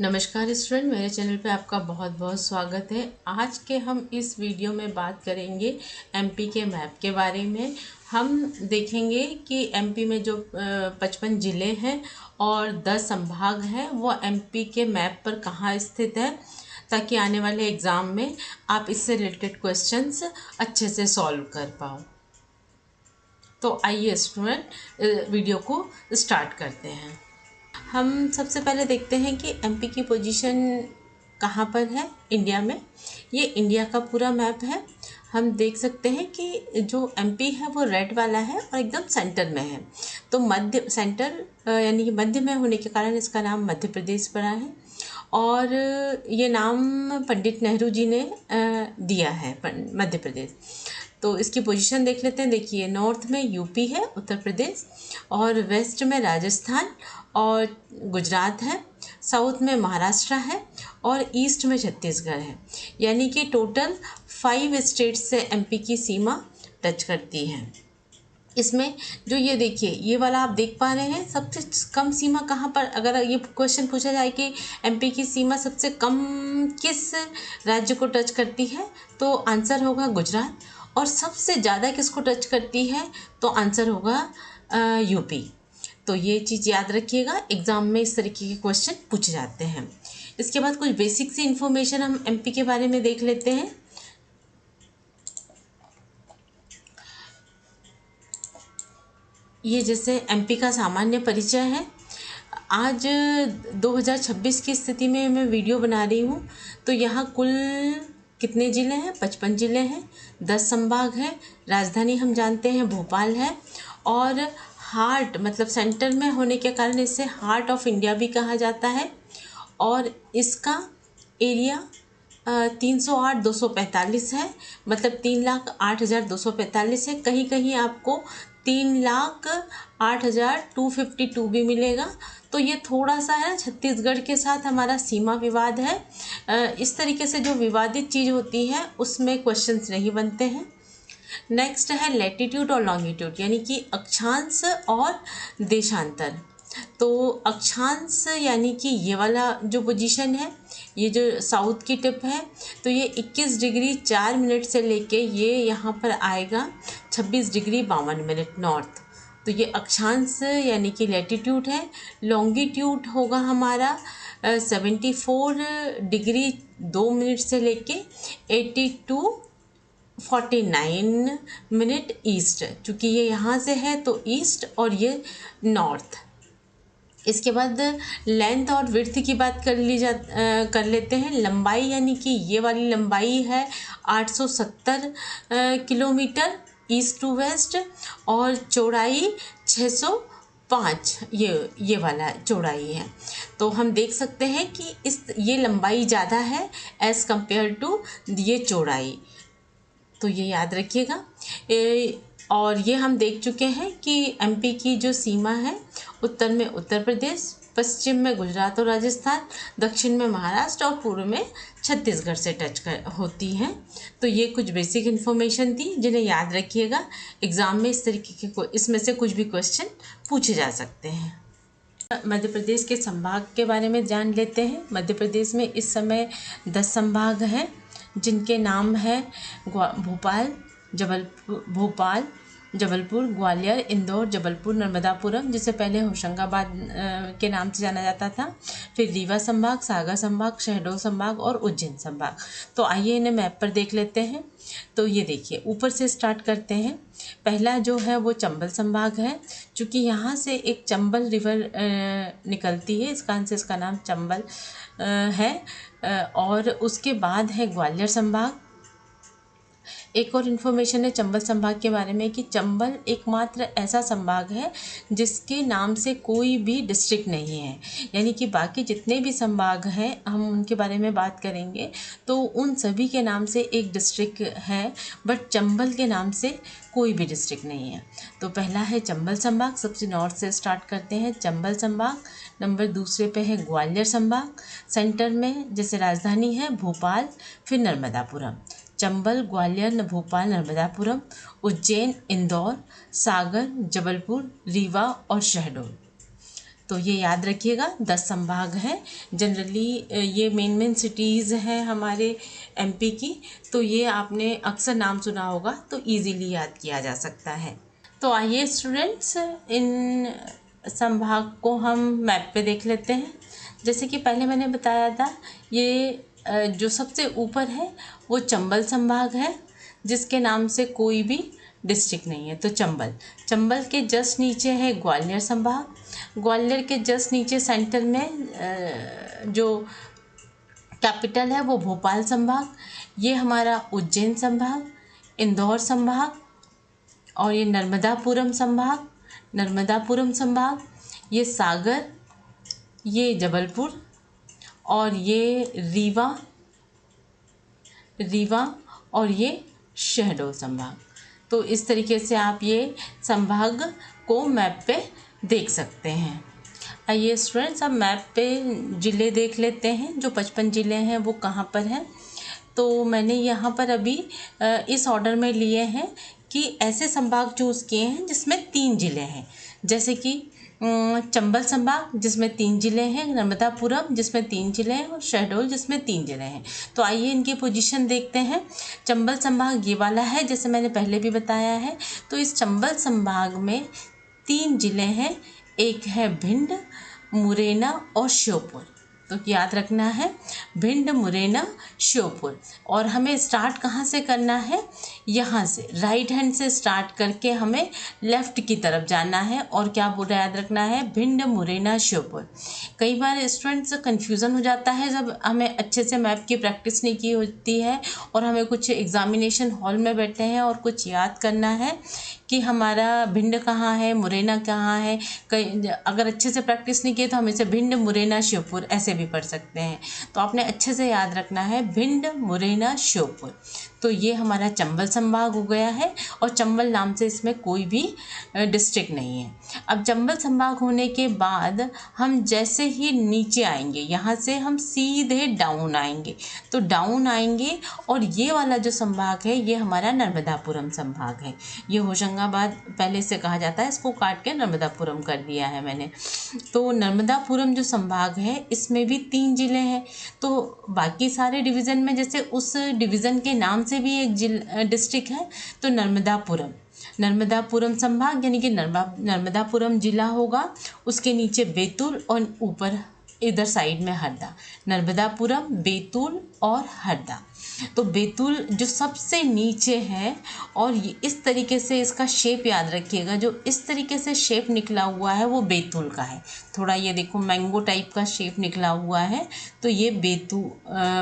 नमस्कार स्टूडेंट, मेरे चैनल पे आपका बहुत बहुत स्वागत है। आज के हम इस वीडियो में बात करेंगे एमपी के मैप के बारे में। हम देखेंगे कि एमपी में जो 55 ज़िले हैं और 10 संभाग हैं वो एमपी के मैप पर कहाँ स्थित है, ताकि आने वाले एग्ज़ाम में आप इससे रिलेटेड क्वेश्चंस अच्छे से सॉल्व कर पाओ। तो आइए स्टूडेंट वीडियो को स्टार्ट करते हैं। हम सबसे पहले देखते हैं कि एमपी की पोजीशन कहाँ पर है इंडिया में। ये इंडिया का पूरा मैप है। हम देख सकते हैं कि जो एमपी है वो रेड वाला है और एकदम सेंटर में है। तो मध्य सेंटर यानी कि मध्य में होने के कारण इसका नाम मध्य प्रदेश पड़ा है। और ये नाम पंडित नेहरू जी ने दिया है मध्य प्रदेश। तो इसकी पोजीशन देख लेते हैं। देखिए, नॉर्थ में यूपी है, उत्तर प्रदेश, और वेस्ट में राजस्थान और गुजरात है, साउथ में महाराष्ट्र है और ईस्ट में छत्तीसगढ़ है। यानी कि टोटल 5 स्टेट्स से एमपी की सीमा टच करती है। इसमें जो ये देखिए, ये वाला आप देख पा रहे हैं, सबसे कम सीमा कहाँ पर, अगर ये क्वेश्चन पूछा जाए कि एमपी की सीमा सबसे कम किस राज्य को टच करती है, तो आंसर होगा गुजरात। और सबसे ज़्यादा किसको टच करती है, तो आंसर होगा यूपी। तो ये चीज़ याद रखिएगा, एग्ज़ाम में इस तरीके के क्वेश्चन पूछे जाते हैं। इसके बाद कुछ बेसिक सी इन्फॉर्मेशन हम एमपी के बारे में देख लेते हैं। ये जैसे एमपी का सामान्य परिचय है। आज 2026 की स्थिति में मैं वीडियो बना रही हूँ। तो यहाँ कुल कितने ज़िले हैं? 55 ज़िले हैं, 10 संभाग हैं, राजधानी हम जानते हैं भोपाल है, और हार्ट मतलब सेंटर में होने के कारण इसे हार्ट ऑफ इंडिया भी कहा जाता है। और इसका एरिया 308,245 है, मतलब 3,08,245 है। कहीं कहीं आपको 3,08,252 भी मिलेगा। तो ये थोड़ा सा है, छत्तीसगढ़ के साथ हमारा सीमा विवाद है। इस तरीके से जो विवादित चीज़ होती है उसमें क्वेश्चंस नहीं बनते हैं। नेक्स्ट है लैटिट्यूड और लॉन्गिट्यूड, यानी कि अक्षांश और देशांतर। तो अक्षांश यानी कि ये वाला जो पोजीशन है, ये जो साउथ की टिप है, तो ये 21 डिग्री 4 मिनट से लेके ये यहाँ पर आएगा 26 डिग्री 52 मिनट नॉर्थ। तो ये अक्षांश यानी कि लैटिट्यूड है। लॉन्गिट्यूड होगा हमारा 74 डिग्री 2 मिनट से लेके 82:49 मिनट ईस्ट। चूँकि ये यहाँ से है तो ईस्ट और ये नॉर्थ। इसके बाद लेंथ और विड्थ की बात कर लेते हैं। लंबाई यानी कि ये वाली लंबाई है 870 किलोमीटर ईस्ट टू वेस्ट, और चौड़ाई 605 ये वाला चौड़ाई है। तो हम देख सकते हैं कि ये लंबाई ज़्यादा है एज़ कम्पेयर टू ये चौड़ाई। तो ये याद रखिएगा। और ये हम देख चुके हैं कि एमपी की जो सीमा है, उत्तर में उत्तर प्रदेश, पश्चिम में गुजरात और राजस्थान, दक्षिण में महाराष्ट्र और पूर्व में छत्तीसगढ़ से टच होती हैं। तो ये कुछ बेसिक इन्फॉर्मेशन थी जिन्हें याद रखिएगा। एग्ज़ाम में इस तरीके के इसमें से कुछ भी क्वेश्चन पूछे जा सकते हैं। मध्य प्रदेश के संभाग के बारे में जान लेते हैं। मध्य प्रदेश में इस समय 10 संभाग हैं, जिनके नाम है भोपाल, जबलपुर, ग्वालियर, इंदौर, जबलपुर, नर्मदापुरम, जिसे पहले होशंगाबाद के नाम से जाना जाता था, फिर रीवा संभाग, सागर संभाग, शहडोल संभाग और उज्जैन संभाग। तो आइए इन्हें मैप पर देख लेते हैं। तो ये देखिए, ऊपर से स्टार्ट करते हैं। पहला जो है वो चंबल संभाग है। चूँकि यहाँ से एक चंबल रिवर निकलती है, इस कारण से इसका नाम चंबल है। और उसके बाद है ग्वालियर संभाग। एक और इन्फॉर्मेशन है चंबल संभाग के बारे में कि चंबल एकमात्र ऐसा संभाग है जिसके नाम से कोई भी डिस्ट्रिक्ट नहीं है। यानी कि बाकी जितने भी संभाग हैं हम उनके बारे में बात करेंगे तो उन सभी के नाम से एक डिस्ट्रिक्ट है, बट चंबल के नाम से कोई भी डिस्ट्रिक्ट नहीं है। तो पहला है चंबल संभाग, सबसे नॉर्थ से स्टार्ट करते हैं चंबल संभाग। नंबर दूसरे पे है ग्वालियर संभाग। सेंटर में जैसे राजधानी है भोपाल, फिर नर्मदापुरम। चंबल, ग्वालियर, भोपाल, नर्मदापुरम, उज्जैन, इंदौर, सागर, जबलपुर, रीवा और शहडोल। तो ये याद रखिएगा 10 संभाग हैं। जनरली ये मेन सिटीज़ हैं हमारे एमपी की, तो ये आपने अक्सर नाम सुना होगा, तो इजीली याद किया जा सकता है। तो आइए स्टूडेंट्स, इन संभाग को हम मैप पे देख लेते हैं। जैसे कि पहले मैंने बताया था, ये जो सबसे ऊपर है वो चंबल संभाग है, जिसके नाम से कोई भी डिस्ट्रिक्ट नहीं है। तो चंबल के जस्ट नीचे है ग्वालियर संभाग, ग्वालियर के जस्ट नीचे सेंटर में जो कैपिटल है वो भोपाल संभाग, ये हमारा उज्जैन संभाग, इंदौर संभाग, और ये नर्मदापुरम संभाग, ये सागर, ये जबलपुर, और ये रीवा और ये शहडोल संभाग। तो इस तरीके से आप ये संभाग को मैप पे देख सकते हैं। आइए स्टूडेंट्स, अब मैप पे ज़िले देख लेते हैं। जो 55 ज़िले हैं वो कहाँ पर हैं। तो मैंने यहाँ पर अभी इस ऑर्डर में लिए हैं कि ऐसे संभाग चूज़ किए हैं जिसमें 3 ज़िले हैं। जैसे कि चंबल संभाग जिसमें 3 ज़िले हैं, नर्मदापुरम जिसमें 3 ज़िले हैं, और शहडोल जिसमें 3 ज़िले हैं। तो आइए इनकी पोजीशन देखते हैं। चंबल संभाग ये वाला है, जैसे मैंने पहले भी बताया है। तो इस चंबल संभाग में 3 ज़िले हैं, एक है भिंड, मुरैना और श्योपुर। तो याद रखना है भिंड, मुरैना, श्योपुर। और हमें स्टार्ट कहाँ से करना है, यहाँ से राइट हैंड से स्टार्ट करके हमें लेफ़्ट की तरफ जाना है। और क्या बोला याद रखना है, भिंड, मुरैना, श्योपुर। कई बार स्टूडेंट्स कन्फ्यूज़न हो जाता है जब हमें अच्छे से मैप की प्रैक्टिस नहीं की होती है और हमें कुछ एग्जामिनेशन हॉल में बैठे हैं और कुछ याद करना है कि हमारा भिंड कहाँ है, मुरैना कहाँ है। कई अगर अच्छे से प्रैक्टिस नहीं की तो हम इसे भिंड, मुरैना, श्योपुर ऐसे भी पढ़ सकते हैं। तो आपने अच्छे से याद रखना है भिंड, मुरैना, श्योपुर। तो ये हमारा चंबल संभाग हो गया है, और चंबल नाम से इसमें कोई भी डिस्ट्रिक्ट नहीं है। अब चंबल संभाग होने के बाद हम जैसे ही नीचे आएंगे, यहाँ से हम सीधे डाउन आएंगे। तो डाउन आएंगे और ये वाला जो संभाग है ये हमारा नर्मदापुरम संभाग है। ये होशंगाबाद पहले से कहा जाता है, इसको काट के नर्मदापुरम कर दिया है मैंने। तो नर्मदापुरम जो संभाग है इसमें भी 3 ज़िले हैं। तो बाकी सारे डिवीज़न में जैसे उस डिवीज़न के नाम से भी एक डिस्ट्रिक्ट है, तो नर्मदापुरम संभाग यानी कि नर्मदापुरम जिला होगा, उसके नीचे बैतूल और ऊपर इधर साइड में हरदा। नर्मदापुरम, बैतूल और हरदा। तो बैतूल जो सबसे नीचे है, और इस तरीके से इसका शेप याद रखिएगा, जो इस तरीके से शेप निकला हुआ है वो बैतूल का है। थोड़ा ये देखो मैंगो टाइप का शेप निकला हुआ है, तो ये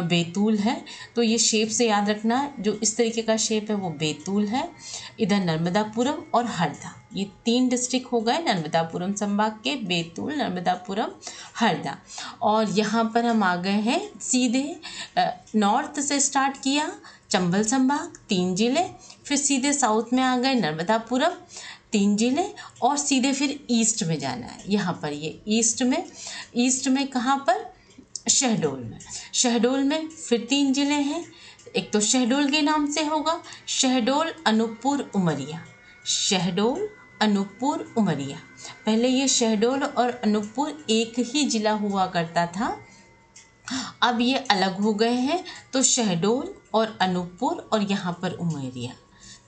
बैतूल है। तो ये शेप से याद रखना, जो इस तरीके का शेप है वो बैतूल है। इधर नर्मदापुरम और हरदा, ये 3 डिस्ट्रिक्ट हो गए नर्मदापुरम संभाग के, बैतूल, नर्मदापुरम, हरदा। और यहाँ पर हम आ गए हैं सीधे नॉर्थ से स्टार्ट किया चंबल संभाग 3 ज़िले, फिर सीधे साउथ में आ गए नर्मदापुरम 3 ज़िले, और सीधे फिर ईस्ट में जाना है। यहाँ पर ये ईस्ट में कहाँ पर, शहडोल में फिर 3 ज़िले हैं। एक तो शहडोल के नाम से होगा, शहडोल, अनूपपुर, उमरिया। पहले ये शहडोल और अनूपपुर एक ही ज़िला हुआ करता था, अब ये अलग हो गए हैं। तो शहडोल और अनूपपुर और यहाँ पर उमरिया।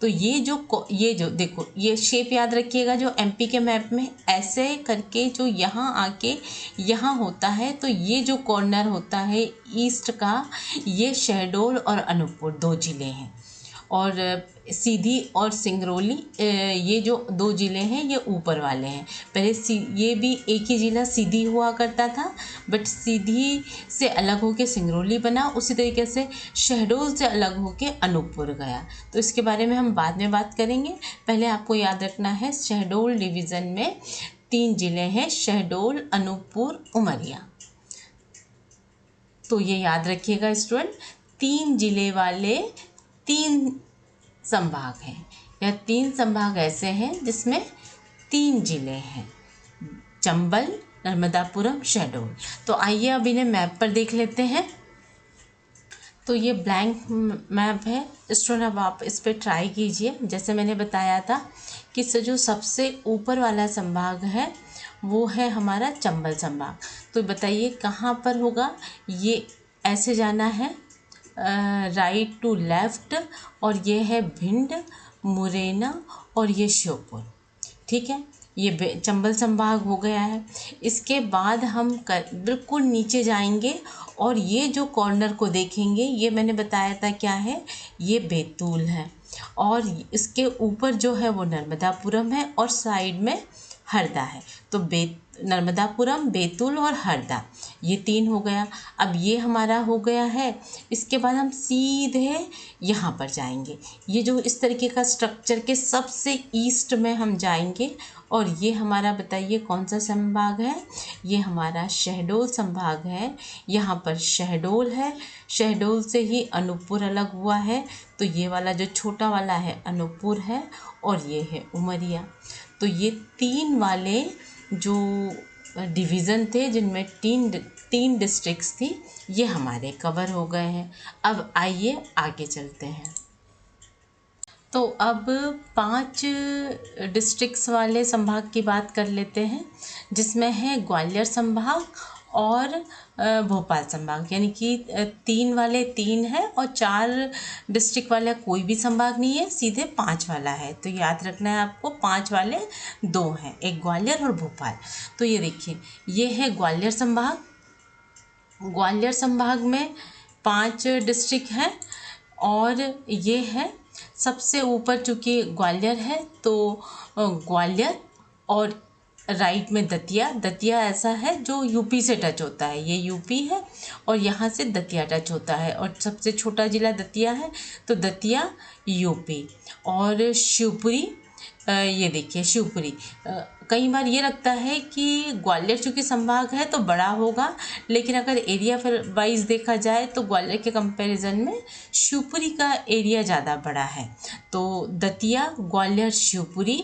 तो ये जो देखो, ये शेप याद रखिएगा, जो एमपी के मैप में ऐसे करके जो यहाँ आके यहाँ होता है, तो ये जो कॉर्नर होता है ईस्ट का, ये शहडोल और अनूपपुर 2 ज़िले हैं। और सीधी और सिंगरौली, ये जो 2 ज़िले हैं ये ऊपर वाले हैं। पहले ये भी एक ही ज़िला सीधी हुआ करता था, बट सीधी से अलग होके सिंगरौली बना। उसी तरीके से शहडोल से अलग होके अनूपपुर गया। तो इसके बारे में हम बाद में बात करेंगे। पहले आपको याद रखना है शहडोल डिवीज़न में 3 ज़िले हैं, शहडोल, अनूपपुर, उमरिया। तो ये याद रखिएगा स्टूडेंट, 3 ज़िले वाले 3 संभाग हैं, या 3 संभाग ऐसे हैं जिसमें 3 ज़िले हैं, चंबल, नर्मदापुरम, शहडोल। तो आइए अब इन्हें मैप पर देख लेते हैं। तो ये ब्लैंक मैप है स्टूडेंट, अब आप इस पर ट्राई कीजिए। जैसे मैंने बताया था कि जो सबसे ऊपर वाला संभाग है वो है हमारा चंबल संभाग। तो बताइए कहाँ पर होगा। ये ऐसे जाना है राइट टू लेफ़्ट, और ये है भिंड, मुरैना और ये श्योपुर। ठीक है, ये चंबल संभाग हो गया है। इसके बाद हम बिल्कुल नीचे जाएंगे और ये जो कॉर्नर को देखेंगे, ये मैंने बताया था क्या है, ये बैतूल है, और इसके ऊपर जो है वो नर्मदापुरम है और साइड में हरदा है। तो नर्मदापुरम, बैतूल और हरदा, ये 3 हो गया। अब ये हमारा हो गया है। इसके बाद हम सीधे यहाँ पर जाएंगे। ये जो इस तरीके का स्ट्रक्चर के सबसे ईस्ट में हम जाएंगे, और ये हमारा बताइए कौन सा संभाग है। ये हमारा शहडोल संभाग है। यहाँ पर शहडोल है, शहडोल से ही अनूपपुर अलग हुआ है। तो ये वाला जो छोटा वाला है अनूपपुर है, और ये है उमरिया। तो ये 3 वाले जो डिवीज़न थे, जिनमें तीन डिस्ट्रिक्ट्स थी, ये हमारे कवर हो गए हैं। अब आइए आगे चलते हैं। तो अब 5 डिस्ट्रिक्ट्स वाले संभाग की बात कर लेते हैं, जिसमें है ग्वालियर संभाग और भोपाल संभाग। यानी कि 3 वाले 3 है और 4 डिस्ट्रिक्ट वाला कोई भी संभाग नहीं है, सीधे 5 वाला है। तो याद रखना है आपको, 5 वाले 2 हैं, एक ग्वालियर और भोपाल। तो ये देखिए, ये है ग्वालियर संभाग। ग्वालियर संभाग में 5 डिस्ट्रिक्ट हैं, और ये है सबसे ऊपर, चूँकि ग्वालियर है तो ग्वालियर, और राइट में दतिया ऐसा है जो यूपी से टच होता है। ये यूपी है और यहाँ से दतिया टच होता है, और सबसे छोटा ज़िला दतिया है, तो दतिया यूपी। और शिवपुरी, ये देखिए शिवपुरी। कई बार ये लगता है कि ग्वालियर चूँकि संभाग है तो बड़ा होगा, लेकिन अगर एरिया वाइज देखा जाए तो ग्वालियर के कंपैरिजन में शिवपुरी का एरिया ज़्यादा बड़ा है। तो दतिया, ग्वालियर, शिवपुरी,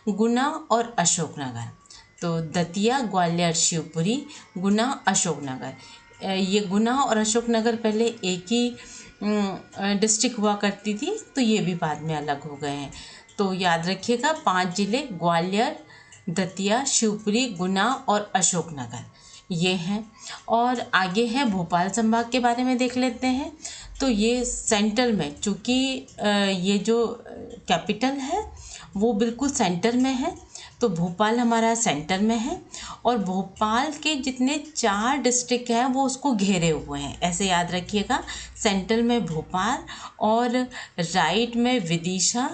गुना और अशोकनगर। तो दतिया, ग्वालियर, शिवपुरी, गुना, अशोकनगर। ये गुना और अशोकनगर पहले एक ही डिस्ट्रिक्ट हुआ करती थी, तो ये भी बाद में अलग हो गए हैं। तो याद रखिएगा, 5 जिले ग्वालियर, दतिया, शिवपुरी, गुना और अशोकनगर ये हैं। और आगे है भोपाल संभाग के बारे में देख लेते हैं। तो ये सेंटर में, चूँकि ये जो कैपिटल है वो बिल्कुल सेंटर में है, तो भोपाल हमारा सेंटर में है, और भोपाल के जितने 4 डिस्ट्रिक्ट हैं वो उसको घेरे हुए हैं। ऐसे याद रखिएगा, सेंटर में भोपाल, और राइट में विदिशा,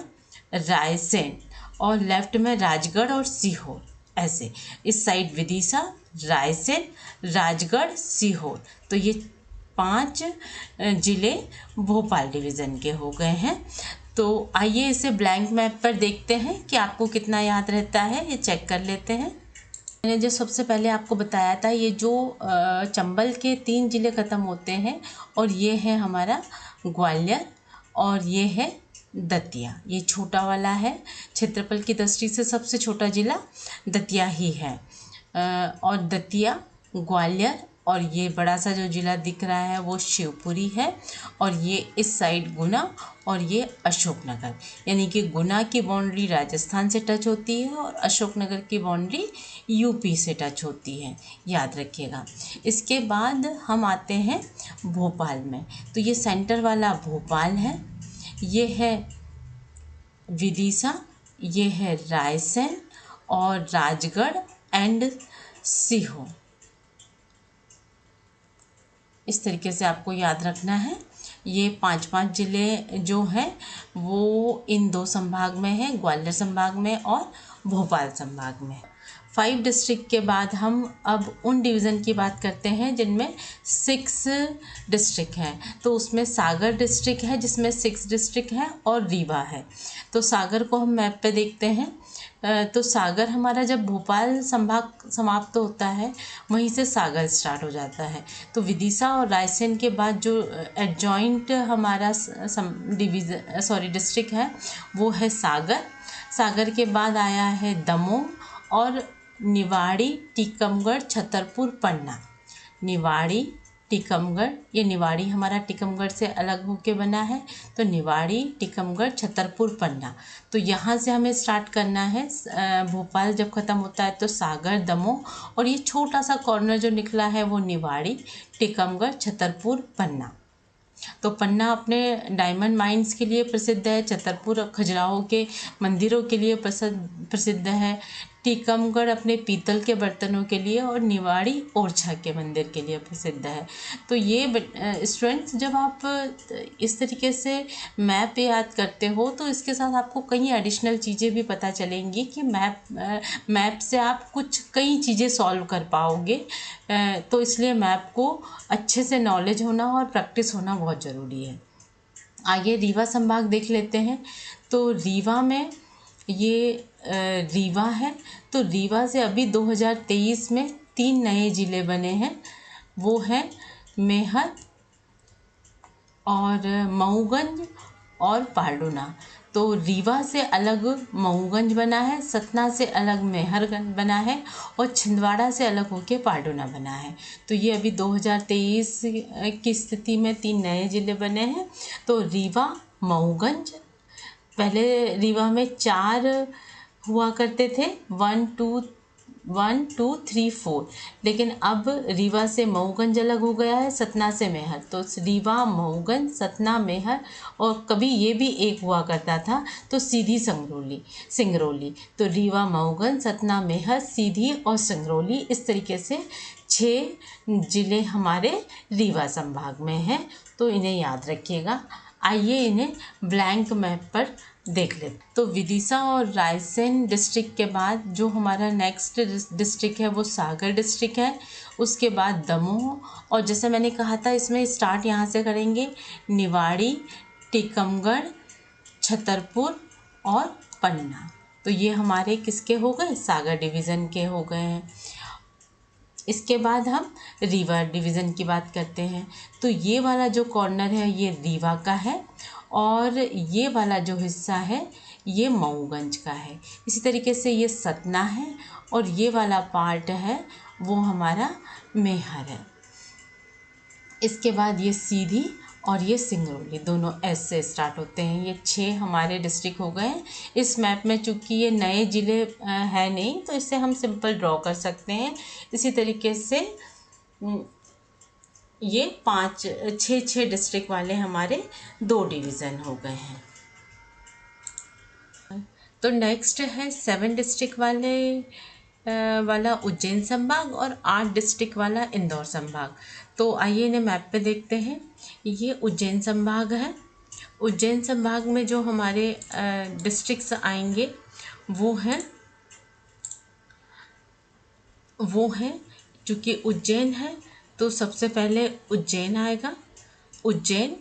रायसेन, और लेफ्ट में राजगढ़ और सीहोर। ऐसे इस साइड विदिशा, रायसेन, राजगढ़, सीहोर। तो ये 5 जिले भोपाल डिवीज़न के हो गए हैं। तो आइए इसे ब्लैंक मैप पर देखते हैं कि आपको कितना याद रहता है, ये चेक कर लेते हैं। मैंने जो सबसे पहले आपको बताया था, ये जो चंबल के 3 जिले ख़त्म होते हैं, और ये है हमारा ग्वालियर, और ये है दतिया। ये छोटा वाला है, क्षेत्रफल की दृष्टि से सबसे छोटा जिला दतिया ही है। और दतिया, ग्वालियर, और ये बड़ा सा जो जिला दिख रहा है वो शिवपुरी है, और ये इस साइड गुना, और ये अशोकनगर। यानी कि गुना की बाउंड्री राजस्थान से टच होती है और अशोकनगर की बाउंड्री यूपी से टच होती है, याद रखिएगा। इसके बाद हम आते हैं भोपाल में। तो ये सेंटर वाला भोपाल है, ये है विदिशा, ये है रायसेन और राजगढ़ एंड सीहोर। इस तरीके से आपको याद रखना है। ये 5 जिले जो हैं वो इन 2 संभाग में हैं, ग्वालियर संभाग में और भोपाल संभाग में। 5 डिस्ट्रिक्ट के बाद हम अब उन डिवीज़न की बात करते हैं जिनमें 6 डिस्ट्रिक्ट हैं। तो उसमें सागर डिस्ट्रिक्ट है जिसमें 6 डिस्ट्रिक्ट हैं, और रीवा है। तो सागर को हम मैप पे देखते हैं। तो सागर हमारा जब भोपाल संभाग समाप्त होता है, वहीं से सागर स्टार्ट हो जाता है। तो विदिशा और रायसेन के बाद जो एडजॉइंट हमारा डिस्ट्रिक्ट है वो है सागर। सागर के बाद आया है दमोह और निवाड़ी, टीकमगढ़, छतरपुर, पन्ना। निवाड़ी, टीकमगढ़, ये निवाड़ी हमारा टीकमगढ़ से अलग होके बना है, तो निवाड़ी, टीकमगढ़, छतरपुर, पन्ना। तो यहाँ से हमें स्टार्ट करना है। भोपाल जब ख़त्म होता है तो सागर, दमोह, और ये छोटा सा कॉर्नर जो निकला है वो निवाड़ी, टीकमगढ़, छतरपुर, पन्ना। तो पन्ना अपने डायमंड माइंस के लिए प्रसिद्ध है, छतरपुर खजुराहो के मंदिरों के लिए प्रसिद्ध है, टीकमगढ़ अपने पीतल के बर्तनों के लिए, और निवाड़ी ओरछा के मंदिर के लिए प्रसिद्ध है। तो ये स्टूडेंट्स, जब आप इस तरीके से मैप याद करते हो तो इसके साथ आपको कई एडिशनल चीज़ें भी पता चलेंगी कि मैप से आप कई चीज़ें सॉल्व कर पाओगे। तो इसलिए मैप को अच्छे से नॉलेज होना और प्रैक्टिस होना बहुत ज़रूरी है। आगे रीवा संभाग देख लेते हैं। तो रीवा में ये रीवा है, तो रीवा से अभी 2023 में 3 नए ज़िले बने हैं। वो हैं मेहर और मऊगंज और पारडूना। तो रीवा से अलग मऊगंज बना है, सतना से अलग मेहरगंज बना है, और छिंदवाड़ा से अलग होके पारडूना बना है। तो ये अभी 2023 की स्थिति में 3 नए ज़िले बने हैं। तो रीवा, मऊगंज, पहले रीवा में 4 हुआ करते थे, 1 2 3 4, लेकिन अब रीवा से मऊगंज अलग हो गया है, सतना से मेहर। तो रीवा, मऊगंज, सतना, मेहर, और कभी ये भी एक हुआ करता था तो सीधी सिंगरौली। तो रीवा, मऊगंज, सतना, मेहर, सीधी और सिंगरौली, इस तरीके से 6 ज़िले हमारे रीवा संभाग में हैं। तो इन्हें याद रखिएगा। आइए इन्हें ब्लैंक मैप पर देख लेते। तो विदिशा और रायसेन डिस्ट्रिक्ट के बाद जो हमारा नेक्स्ट डिस्ट्रिक्ट है वो सागर डिस्ट्रिक्ट है। उसके बाद दमोह, और जैसे मैंने कहा था इसमें स्टार्ट यहाँ से करेंगे, निवाड़ी, टीकमगढ़, छतरपुर और पन्ना। तो ये हमारे किसके हो गए? सागर डिवीज़न के हो गए हैं। इसके बाद हम रीवा डिवीज़न की बात करते हैं। तो ये वाला जो कॉर्नर है ये रीवा का है, और ये वाला जो हिस्सा है ये मऊगंज का है। इसी तरीके से ये सतना है, और ये वाला पार्ट है वो हमारा मेहर है। इसके बाद ये सीधी और ये सिंगरौली, दोनों एस से स्टार्ट होते हैं। ये 6 हमारे डिस्ट्रिक्ट हो गए हैं। इस मैप में चूँकि ये नए ज़िले है नहीं, तो इसे हम सिंपल ड्रॉ कर सकते हैं। इसी तरीके से ये 6 डिस्ट्रिक्ट वाले हमारे 2 डिवीज़न हो गए हैं। तो नेक्स्ट है 7 डिस्ट्रिक्ट वाला उज्जैन संभाग, और 8 डिस्ट्रिक्ट वाला इंदौर संभाग। तो आइए इन्हें मैप पे देखते हैं। ये उज्जैन संभाग है। उज्जैन संभाग में जो हमारे डिस्ट्रिक्ट्स आएंगे वो हैं चूँकि उज्जैन है तो सबसे पहले उज्जैन आएगा, उज्जैन,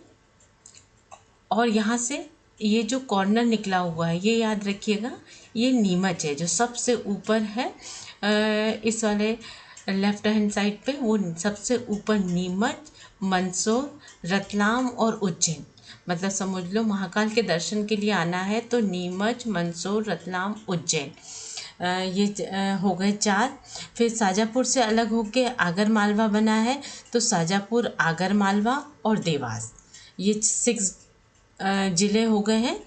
और यहाँ से ये जो कॉर्नर निकला हुआ है ये याद रखिएगा, ये नीमच है जो सबसे ऊपर है। इस वाले लेफ्ट हैंड साइड पे वो सबसे ऊपर नीमच, मंदसौर, रतलाम और उज्जैन। मतलब समझ लो महाकाल के दर्शन के लिए आना है तो नीमच, मंदसौर, रतलाम, उज्जैन, ये हो गए 4। फिर शाजापुर से अलग होके आगर मालवा बना है, तो शाजापुर, आगर मालवा और देवास, ये 6 ज़िले हो गए हैं।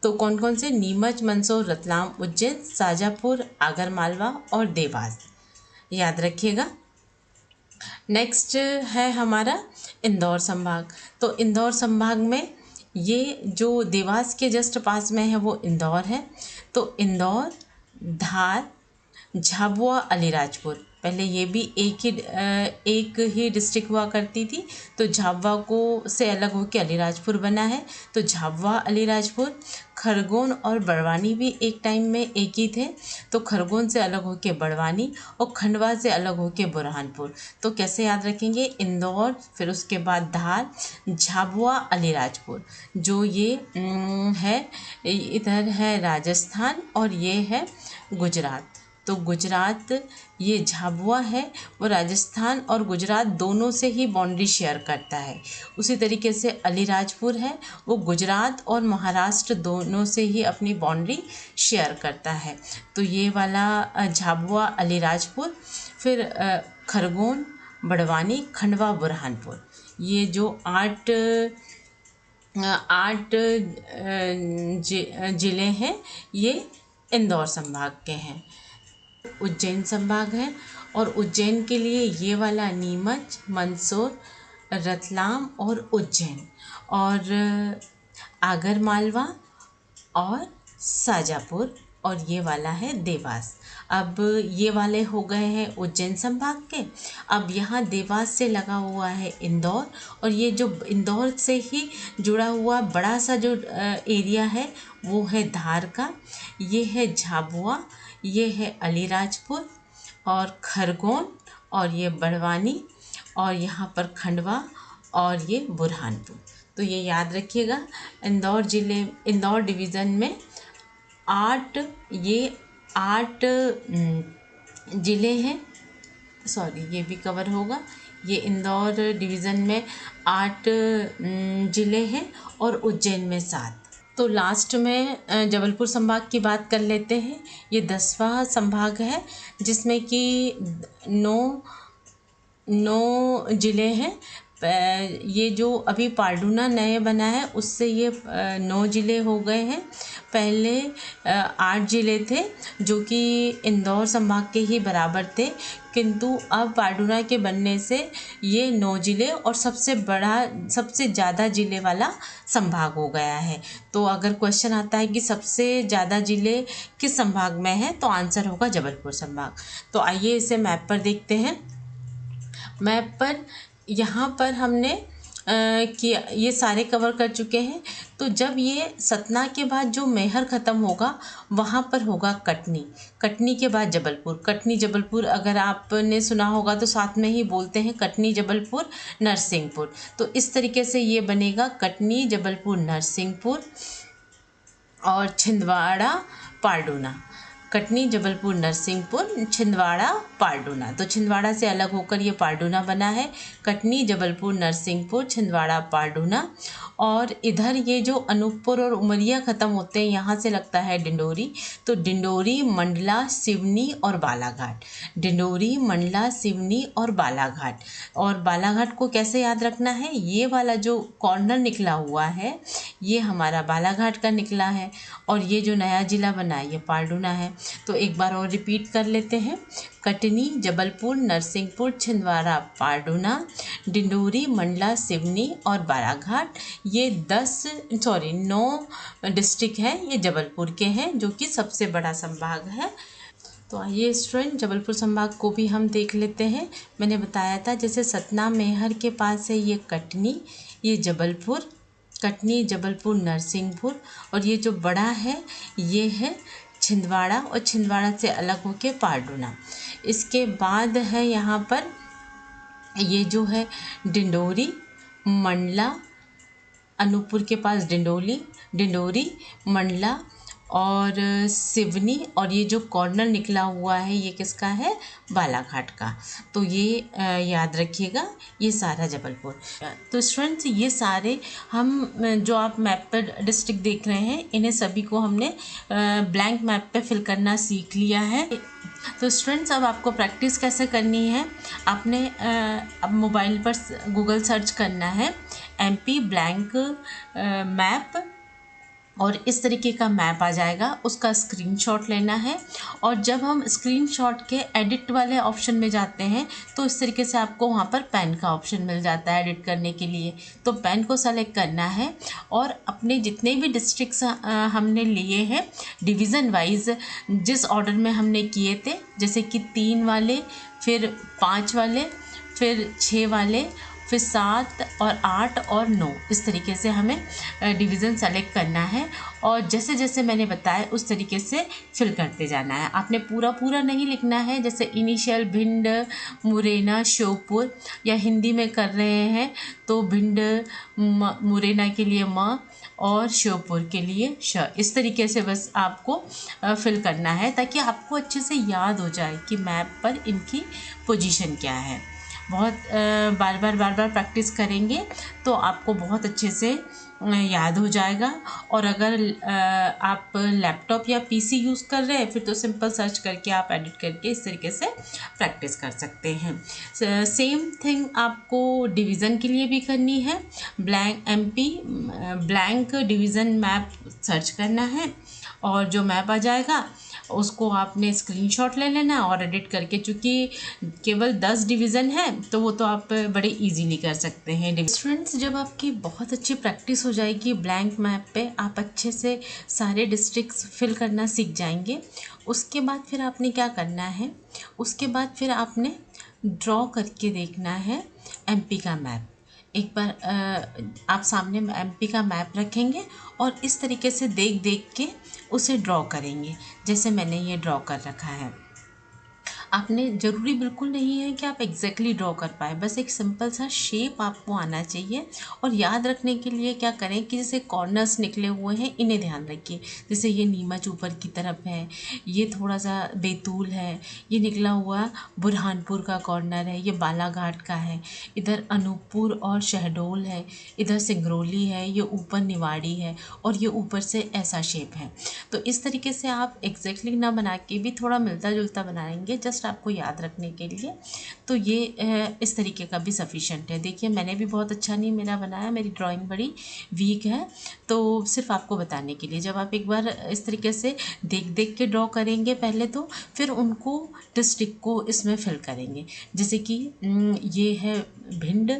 तो कौन कौन से? नीमच, मंदसौर, रतलाम, उज्जैन, शाजापुर, आगर मालवा और देवास, याद रखिएगा। नेक्स्ट है हमारा इंदौर संभाग। तो इंदौर संभाग में ये जो देवास के जस्ट पास में है वो इंदौर है। तो इंदौर, धार, झाबुआ, अलीराजपुर, पहले ये भी एक ही डिस्ट्रिक्ट हुआ करती थी, तो झाबुआ को से अलग होकर अलीराजपुर बना है। तो झाबुआ, अलीराजपुर, खरगोन और बड़वानी भी एक टाइम में एक ही थे, तो खरगोन से अलग होकर बड़वानी, और खंडवा से अलग होकर बुरहानपुर। तो कैसे याद रखेंगे? इंदौर, फिर उसके बाद धार, झाबुआ, अलीराजपुर, जो ये है इधर है राजस्थान और ये है गुजरात। तो गुजरात, ये झाबुआ है वो राजस्थान और गुजरात दोनों से ही बाउंड्री शेयर करता है। उसी तरीके से अलीराजपुर है वो गुजरात और महाराष्ट्र दोनों से ही अपनी बाउंड्री शेयर करता है। तो ये वाला झाबुआ, अलीराजपुर, फिर खरगोन, बड़वानी, खंडवा, बुरहानपुर। ये जो आठ ज़िले हैं ये इंदौर संभाग के हैं। उज्जैन संभाग है और उज्जैन के लिए ये वाला नीमच, मंदसौर, रतलाम और उज्जैन, और आगर मालवा और शाजापुर, और ये वाला है देवास। अब ये वाले हो गए हैं उज्जैन संभाग के। अब यहाँ देवास से लगा हुआ है इंदौर, और ये जो इंदौर से ही जुड़ा हुआ बड़ा सा जो एरिया है वो है धार का, ये है झाबुआ, ये है अलीराजपुर और खरगोन, और ये बड़वानी, और यहाँ पर खंडवा, और ये बुरहानपुर। तो ये याद रखिएगा, इंदौर डिवीज़न में आठ ज़िले हैं। सॉरी, ये भी कवर होगा। ये इंदौर डिवीज़न में 8 ज़िले हैं और उज्जैन में 7। तो लास्ट में जबलपुर संभाग की बात कर लेते हैं। ये 10वां संभाग है जिसमें कि 9 ज़िले हैं। ये जो अभी पालडुना नए बना है उससे ये 9 ज़िले हो गए हैं। पहले 8 ज़िले थे जो कि इंदौर संभाग के ही बराबर थे, किंतु अब पालडुना के बनने से ये 9 ज़िले और सबसे ज़्यादा ज़िले वाला संभाग हो गया है। तो अगर क्वेश्चन आता है कि सबसे ज़्यादा ज़िले किस संभाग में हैं, तो आंसर होगा जबलपुर संभाग। तो आइए इसे मैप पर देखते हैं। मैप पर यहाँ पर हमने किया, ये सारे कवर कर चुके हैं। तो जब ये सतना के बाद जो मैहर ख़त्म होगा वहाँ पर होगा कटनी, कटनी के बाद जबलपुर। कटनी जबलपुर अगर आपने सुना होगा तो साथ में ही बोलते हैं कटनी जबलपुर नरसिंहपुर। तो इस तरीके से ये बनेगा कटनी जबलपुर नरसिंहपुर और छिंदवाड़ा पालडुना। कटनी जबलपुर नरसिंहपुर छिंदवाड़ा पालडुना। तो छिंदवाड़ा से अलग होकर ये पालडुना बना है। कटनी जबलपुर नरसिंहपुर छिंदवाड़ा पालडुना। और इधर ये जो अनूपपुर और उमरिया ख़त्म होते हैं यहाँ से लगता है डिंडोरी। तो डिंडोरी, मंडला, सिवनी और बालाघाट। डिंडोरी, मंडला, सिवनी और बालाघाट। और बालाघाट को कैसे याद रखना है, ये वाला जो कॉर्नर निकला हुआ है ये हमारा बालाघाट का निकला है, और ये जो नया ज़िला बना है ये पालडुना है। तो एक बार और रिपीट कर लेते हैं। कटनी जबलपुर नरसिंहपुर छिंदवाड़ा पालडुना, डिंडोरी, मंडला, सिवनी और बालाघाट। ये 9 डिस्ट्रिक्ट हैं, ये जबलपुर के हैं जो कि सबसे बड़ा संभाग है। तो आइए स्टूडेंट, जबलपुर संभाग को भी हम देख लेते हैं। मैंने बताया था जैसे सतना मैहर के पास है ये कटनी, ये जबलपुर, कटनी जबलपुर नरसिंहपुर, और ये जो बड़ा है ये है छिंदवाड़ा, और छिंदवाड़ा से अलग होके पालडुना। इसके बाद है यहाँ पर ये जो है डिंडोरी, मंडला, अनूपपुर के पास डिंडोरी, मंडला और सिवनी, और ये जो कॉर्नर निकला हुआ है ये किसका है, बालाघाट का। तो ये याद रखिएगा, ये सारा जबलपुर। तो स्टूडेंट्स, ये सारे हम जो आप मैप पर डिस्ट्रिक्ट देख रहे हैं इन्हें सभी को हमने ब्लैंक मैप पे फिल करना सीख लिया है। तो स्टूडेंट्स, अब आपको प्रैक्टिस कैसे करनी है, आपने अब मोबाइल पर गूगल सर्च करना है MP ब्लैंक मैप, और इस तरीके का मैप आ जाएगा। उसका स्क्रीनशॉट लेना है, और जब हम स्क्रीनशॉट के एडिट वाले ऑप्शन में जाते हैं तो इस तरीके से आपको वहाँ पर पेन का ऑप्शन मिल जाता है एडिट करने के लिए। तो पेन को सेलेक्ट करना है, और अपने जितने भी डिस्ट्रिक्ट्स हमने लिए हैं डिवीज़न वाइज जिस ऑर्डर में हमने किए थे, जैसे कि 3 वाले, फिर 5 वाले, फिर 6 वाले, फिर 7 और 8 और 9, इस तरीके से हमें डिवीज़न सेलेक्ट करना है। और जैसे जैसे मैंने बताया उस तरीके से फिल करते जाना है। आपने पूरा नहीं लिखना है, जैसे इनिशियल भिंड, मुरैना, श्योपुर, या हिंदी में कर रहे हैं तो भिंड मुरैना के लिए म और श्योपुर के लिए श। इस तरीके से बस आपको फिल करना है ताकि आपको अच्छे से याद हो जाए कि मैप पर इनकी पोजीशन क्या है। बहुत बार बार प्रैक्टिस करेंगे तो आपको बहुत अच्छे से याद हो जाएगा। और अगर आप लैपटॉप या पीसी यूज़ कर रहे हैं फिर तो सिंपल सर्च करके आप एडिट करके इस तरीके से प्रैक्टिस कर सकते हैं। सेम थिंग आपको डिवीज़न के लिए भी करनी है। ब्लैंक डिवीज़न मैप सर्च करना है और जो मैप आ जाएगा उसको आपने स्क्रीनशॉट ले लेना है और एडिट करके, चूँकि केवल 10 डिवीज़न है तो वो तो आप बड़े इजीली कर सकते हैं। स्टूडेंट्स, जब आपकी बहुत अच्छी प्रैक्टिस हो जाएगी ब्लैंक मैप पे, आप अच्छे से सारे डिस्ट्रिक्ट्स फिल करना सीख जाएंगे। उसके बाद फिर आपने क्या करना है, उसके बाद फिर आपने ड्रॉ करके देखना है एमपी का मैप। एक बार आप सामने एमपी का मैप रखेंगे और इस तरीके से देख देख के उसे ड्रॉ करेंगे, जैसे मैंने ये ड्रॉ कर रखा है। आपने ज़रूरी बिल्कुल नहीं है कि आप एग्जैक्टली ड्रॉ कर पाए, बस एक सिंपल सा शेप आपको आना चाहिए। और याद रखने के लिए क्या करें कि जैसे कॉर्नर्स निकले हुए हैं इन्हें ध्यान रखिए। जैसे ये नीमच ऊपर की तरफ है, ये थोड़ा सा बैतूल है, ये निकला हुआ बुरहानपुर का कॉर्नर है, ये बालाघाट का है, इधर अनूपपुर और शहडोल है, इधर सिंगरौली है, ये ऊपर निवाड़ी है और ये ऊपर से ऐसा शेप है। तो इस तरीके से आप एग्जैक्टली ना बना के भी थोड़ा मिलता जुलता बनाएंगे, जस्ट आपको याद रखने के लिए। तो ये इस तरीके का भी सफिशेंट है। देखिए मैंने भी बहुत अच्छा नहीं मेरा बनाया, मेरी ड्राइंग बड़ी वीक है, तो सिर्फ आपको बताने के लिए। जब आप एक बार इस तरीके से देख देख के ड्रॉ करेंगे पहले तो, फिर उनको डिस्ट्रिक्ट को इसमें फिल करेंगे। जैसे कि ये है भिंड,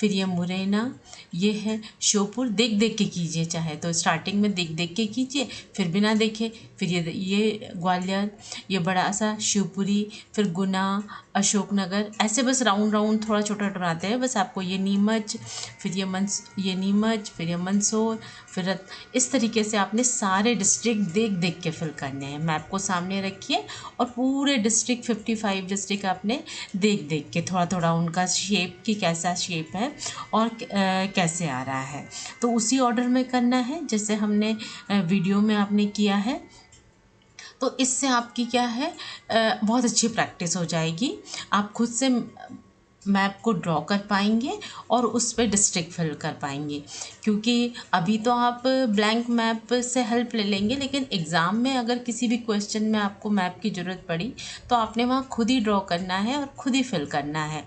फिर ये मुरैना, ये है श्योपुर। देख देख के कीजिए, चाहे तो स्टार्टिंग में देख देख के कीजिए, फिर बिना देखे। फिर ये ग्वालियर, ये बड़ा सा शिवपुरी, फिर गुना, अशोकनगर, ऐसे बस राउंड राउंड थोड़ा छोटा बनाते हैं बस आपको। ये नीमच, फिर ये नीमच, फिर ये मंदसौर, फिर इस तरीके से आपने सारे डिस्ट्रिक्ट देख देख के फिल करने हैं। मैप को सामने रखिए और पूरे डिस्ट्रिक्ट 55 डिस्ट्रिक्ट आपने देख देख के थोड़ा थोड़ा उनका शेप की कैसा शेप है और कैसे आ रहा है, तो उसी ऑर्डर में करना है जैसे हमने वीडियो में आपने किया है। तो इससे आपकी क्या है, बहुत अच्छी प्रैक्टिस हो जाएगी। आप खुद से मैप को ड्रॉ कर पाएंगे और उस पर डिस्ट्रिक्ट फिल कर पाएंगे। क्योंकि अभी तो आप ब्लैंक मैप से हेल्प ले लेंगे, लेकिन एग्ज़ाम में अगर किसी भी क्वेश्चन में आपको मैप की ज़रूरत पड़ी तो आपने वहाँ खुद ही ड्रॉ करना है और खुद ही फिल करना है।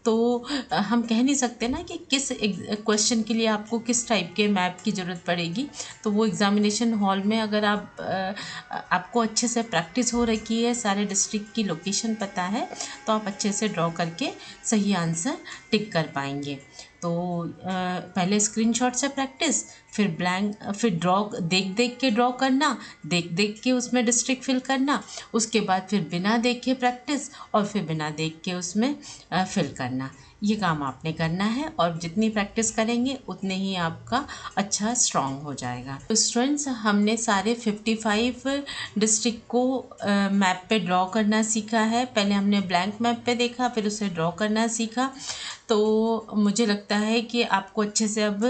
तो हम कह नहीं सकते ना कि किस क्वेश्चन के लिए आपको किस टाइप के मैप की ज़रूरत पड़ेगी। तो वो एग्ज़ामिनेशन हॉल में अगर आपको अच्छे से प्रैक्टिस हो रखी है, सारे डिस्ट्रिक्ट की लोकेशन पता है, तो आप अच्छे से ड्रॉ करके सही आंसर टिक कर पाएंगे। तो पहले स्क्रीनशॉट से प्रैक्टिस, फिर ड्रॉ देख देख के ड्रॉ करना, देख देख के उसमें डिस्ट्रिक्ट फिल करना, उसके बाद फिर बिना देखे प्रैक्टिस और फिर बिना देख के उसमें फिल करना। ये काम आपने करना है और जितनी प्रैक्टिस करेंगे उतने ही आपका अच्छा स्ट्रॉन्ग हो जाएगा। तो स्टूडेंट्स, हमने सारे 55 डिस्ट्रिक्ट को मैप पे ड्रॉ करना सीखा है। पहले हमने ब्लैंक मैप पे देखा, फिर उसे ड्रॉ करना सीखा। तो मुझे लगता है कि आपको अच्छे से अब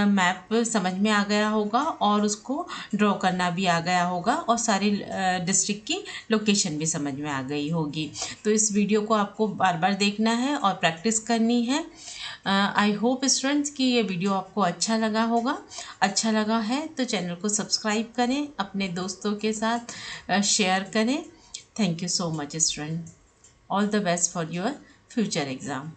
मैप समझ में आ गया होगा और उसको ड्रॉ करना भी आ गया होगा और सारी डिस्ट्रिक्ट की लोकेशन भी समझ में आ गई होगी। तो इस वीडियो को आपको बार बार देखना है और प्रैक्टिस करनी है। आई होप स्टूडेंट्स कि ये वीडियो आपको अच्छा लगा होगा। अच्छा लगा है तो चैनल को सब्सक्राइब करें, अपने दोस्तों के साथ शेयर करें। Thank you so much student. All the best for your future exam.